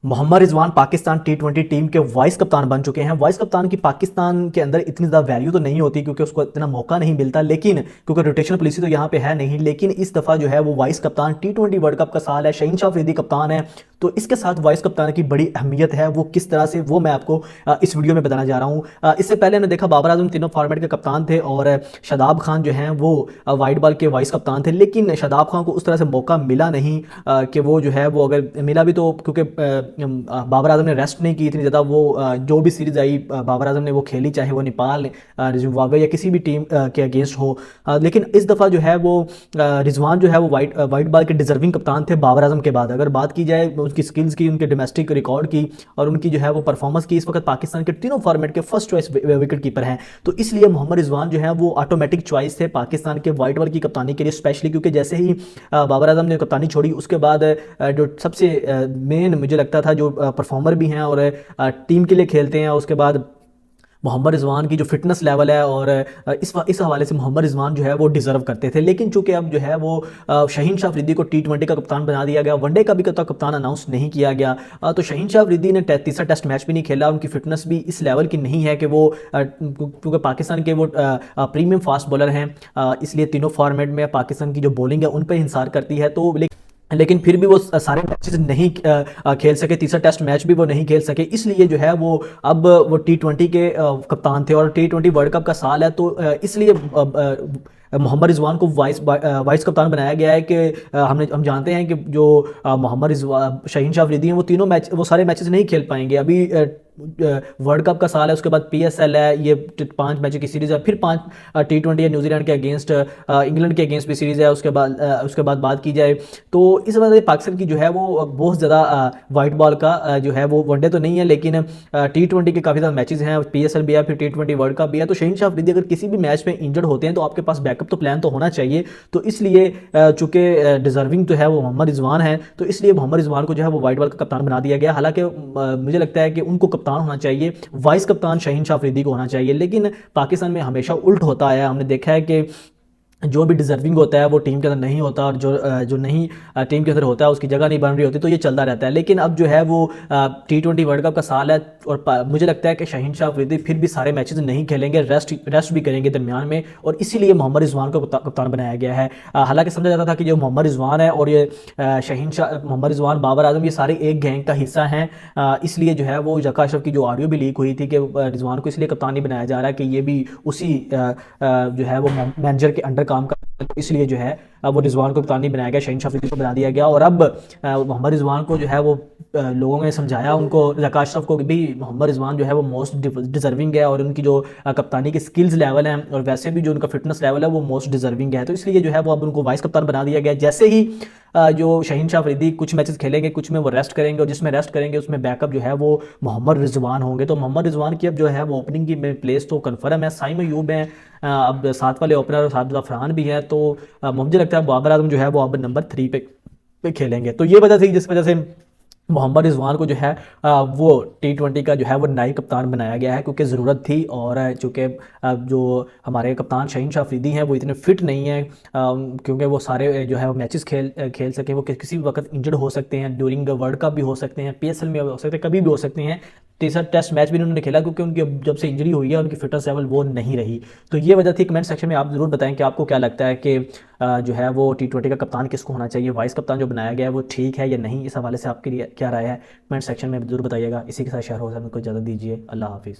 मोहम्मद रिजवान पाकिस्तान टी20 team के vice कप्तान बन चुके हैं। वाइस कप्तान की पाकिस्तान के अंदर इतनी ज़्यादा वैल्यू तो नहीं होती क्योंकि उसको इतना मौका नहीं मिलता, लेकिन क्योंकि रोटेशन पॉलिसी तो यहाँ पे है नहीं, लेकिन इस दफ़ा जो है वो वाइस कप्तान टी20 वर्ल्ड कप का साल है, शहीनशाह अफरीदी कप्तान है। तो इसके साथ वाइस कप्तान की बड़ी अहमियत है, वो किस तरह से वो मैं आपको इस वीडियो में बताना जा रहा हूँ। इससे पहले हमने देखा बाबर आजम तीनों फॉर्मेट के कप्तान थे और शादाब खान जो हैं वो वाइट बॉल के वाइस कप्तान थे, लेकिन शादाब खान को उस तरह से मौका मिला नहीं कि वो जो है वो अगर मिला भी तो क्योंकि बाबर आजम ने रेस्ट नहीं की इतनी ज़्यादा। वो जो भी सीरीज़ आई बाबर आजम ने वो खेली, चाहे वो नेपाल, जिम्बाब्वे या किसी भी टीम के अगेंस्ट हो। लेकिन इस दफ़ा जो है वो रिजवान जो है वो वाइट बॉल के डिजर्विंग कप्तान थे बाबर आजम के बाद। अगर बात की जाए उनकी स्किल्स की, उनके डोमेस्टिक रिकॉर्ड की और उनकी जो है वो परफॉर्मेंस की, इस वक्त पाकिस्तान के तीनों फॉर्मेट के फर्स्ट चॉइस विकेट कीपर हैं। तो इसलिए मोहम्मद रिजवान जो है वो ऑटोमेटिक चॉइस थे पाकिस्तान के वाइट बॉल की कप्तानी के लिए, स्पेशली क्योंकि जैसे ही बाबर आजम ने कप्तानी छोड़ी उसके बाद जो सबसे मेन मुझे लगता था जो परफॉर्मर भी हैं और टीम के लिए खेलते हैं, उसके बाद मोहम्मद रिजवान की जो फिटनेस लेवल है और इस हवाले से मोहम्मद रिजवान जो है वो डिज़र्व करते थे। लेकिन चूंकि अब जो है वो शहीनशाह अफरीदी को टी20 का कप्तान बना दिया गया, वनडे का भी कप्तान अनाउंस नहीं किया गया, तो शहीनशाह अफरीदी ने तीसरा टेस्ट मैच भी नहीं खेला। उनकी फिटनेस भी इस लेवल की नहीं है कि वो क्योंकि पाकिस्तान के वो प्रीमियम फास्ट बॉलर हैं, इसलिए तीनों फॉर्मेट में पाकिस्तान की जो बॉलिंग है उन पर इंसार करती है। तो लेकिन फिर भी वो सारे मैचेस नहीं खेल सके, तीसरा टेस्ट मैच भी वो नहीं खेल सके, इसलिए जो है वो अब वो टी20 के कप्तान थे और टी20 वर्ल्ड कप का साल है। तो इसलिए मोहम्मद रिजवान को वाइस कप्तान बनाया गया है कि हम जानते हैं कि जो मोहम्मद रिजवान शहीनशाह अफरीदी हैं वो तीनों मैच वो सारे मैचेस नहीं खेल पाएंगे। अभी वर्ल्ड कप का साल है, उसके बाद पीएसएल है, ये 5 मैचों की सीरीज़ है, फिर 5 टी20 है, न्यूजीलैंड के अगेंस्ट, इंग्लैंड के अगेंस्ट भी सीरीज़ है। उसके बाद बात की जाए तो इस वजह से पाकिस्तान की जो है वो बहुत ज़्यादा वाइट बॉल का जो है वो वनडे तो नहीं है, लेकिन टी20 के काफ़ी ज़्यादा मैचेस हैं, पीएसएल भी है, फिर टी20 वर्ल्ड कप भी है। तो शहीनशाह अफरीदी अगर किसी भी मैच में इंजर्ड होते हैं तो आपके पास बैकअप तो प्लान तो होना चाहिए। तो इसलिए चूँकि डिजर्विंग तो है वो मोहम्मद रिजवान है, तो इसलिए मोहम्मद रिजवान को जो है वो वाइट बॉल का कप्तान बना दिया गया। हालांकि मुझे लगता है कि उनको कप्तान होना चाहिए, वाइस कप्तान शहीनशाह अफरीदी को होना चाहिए, लेकिन पाकिस्तान में हमेशा उल्ट होता है। हमने देखा है कि जो भी डिजर्विंग होता है वो टीम के अंदर नहीं होता और जो नहीं टीम के अंदर होता है उसकी जगह नहीं बन रही होती, तो ये चलता रहता है। लेकिन अब जो है वो टी20 वर्ल्ड कप का साल है और मुझे लगता है कि शहीनशाह अफरीदी फिर भी सारे मैचेस नहीं खेलेंगे, रेस्ट भी करेंगे दरमियान में, और इसीलिए मोहम्मद रिजवान को कप्तान बनाया गया है। हालांकि समझा जाता था कि जो मोहम्मद रिजवान है और ये मोहम्मद रिजवान, बाबर आजम, ये सारे एक गैंग का हिस्सा हैं, इसलिए जो है वो जका अशरफ की जो ऑडियो भी लीक हुई थी कि रिजवान को इसलिए कप्तान नहीं बनाया जा रहा है कि ये भी उसी जो है वो मैनेजर के अंडर काम का, तो इसलिए जो है वो रिजवान को कप्तान नहीं बनाया गया, शहीनशाह अफरीदी को बना दिया गया। और अब मोहम्मद रिजवान को जो है वो लोगों ने समझाया उनको, जका अशरफ को भी, मोहम्मद रिजवान जो है वो मोस्ट डिजर्विंग है और उनकी जो कप्तानी की स्किल्स लेवल हैं और वैसे भी जो उनका फिटनेस लेवल है वो मोस्ट डिजर्विंग है। तो इसलिए जो है वो अब उनको वाइस कप्तान बना दिया गया। जैसे ही जो शहीनशाह अफरीदी कुछ मैचेस खेलेंगे, कुछ में वो रेस्ट करेंगे और जिसमें रेस्ट करेंगे उसमें बैकअप जो है वो मोहम्मद रिजवान होंगे। तो मोहम्मद रिजवान की अब जो है वो ओपनिंग की प्लेस तो कन्फर्म है। साइम अयूब हैं, अब साथ वाले ओपनर साजिद अफरान भी है, तो मुझे लगता है बाबर आजम जो है वो अब नंबर 3 पे खेलेंगे। तो ये वजह थी जिस वजह से मोहम्मद रिजवान को जो है वो टी20 का जो है वो नायब कप्तान बनाया गया है, क्योंकि ज़रूरत थी। और चूँकि जो हमारे कप्तान शहीनशाह अफरीदी हैं वो इतने फिट नहीं हैं, क्योंकि वो सारे जो है वो मैचेस खेल सकें, वो किसी भी वक्त इंजर्ड हो सकते हैं, ड्यूरिंग वर्ल्ड कप भी हो सकते हैं, पीएसएल में हो सकते हैं, कभी भी हो सकते हैं। तीसरा टेस्ट मैच भी उन्होंने खेला क्योंकि उनकी जब से इंजरी हुई है उनकी फिटनेस लेवल वो नहीं रही। तो ये वजह थी। कमेंट सेक्शन में आप ज़रूर बताएं कि आपको क्या लगता है कि जो है वो टी20 का कप्तान किसको होना चाहिए, वाइस कप्तान जो बनाया गया है वो ठीक है या नहीं। इस हवाले से आपके लिए क्या राय है, कमेंट सेक्शन में ज़रूर बताइएगा। इसी के साथ शेयर हो जाए, मुझको इजाज़त दीजिए। अल्लाह हाफिज़।